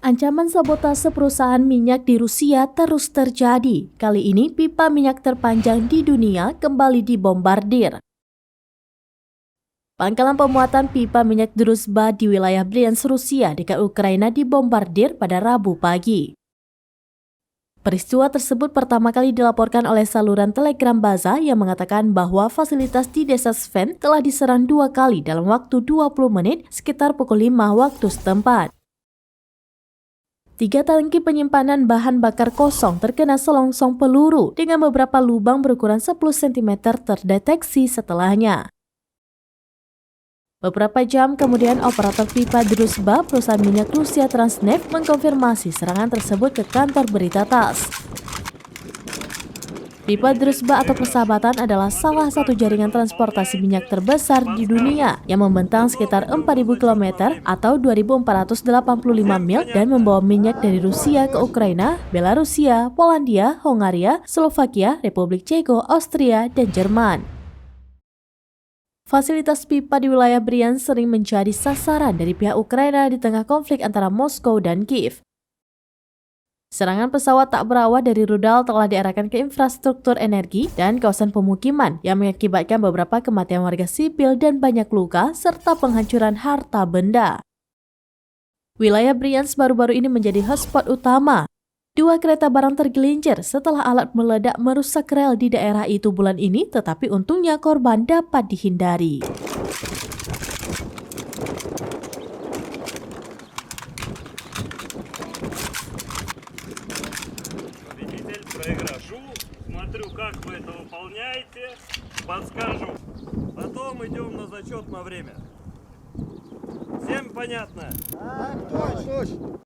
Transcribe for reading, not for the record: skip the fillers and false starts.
Ancaman sabotase perusahaan minyak di Rusia terus terjadi. Kali ini pipa minyak terpanjang di dunia kembali dibombardir. Pangkalan pemuatan pipa minyak Druzhba di wilayah Bryansk, Rusia dekat Ukraina dibombardir pada Rabu pagi. Peristiwa tersebut pertama kali dilaporkan oleh saluran Telegram Baza yang mengatakan bahwa fasilitas di desa Sven telah diserang 2 kali dalam waktu 20 menit sekitar pukul 5 waktu setempat. 3 tangki penyimpanan bahan bakar kosong terkena selongsong peluru dengan beberapa lubang berukuran 10 cm terdeteksi setelahnya. Beberapa jam kemudian, operator pipa Druzhba, perusahaan minyak Rusia Transneft, mengkonfirmasi serangan tersebut ke kantor berita TASS. Pipa Druzhba atau Persahabatan adalah salah satu jaringan transportasi minyak terbesar di dunia yang membentang sekitar 4.000 km atau 2.485 mil dan membawa minyak dari Rusia ke Ukraina, Belarusia, Polandia, Hongaria, Slovakia, Republik Ceko, Austria, dan Jerman. Fasilitas pipa di wilayah Bryansk sering menjadi sasaran dari pihak Ukraina di tengah konflik antara Moskow dan Kiev. Serangan pesawat tak berawak dari rudal telah diarahkan ke infrastruktur energi dan kawasan pemukiman yang mengakibatkan beberapa kematian warga sipil dan banyak luka serta penghancuran harta benda. Wilayah Bryansk baru-baru ini menjadi hotspot utama. 2 kereta barang tergelincir setelah alat meledak merusak rel di daerah itu bulan ini, tetapi untungnya korban dapat dihindari. Проиграшу, смотрю, как вы это выполняете, подскажу. Потом идем на зачет на время. Всем понятно? Так точно.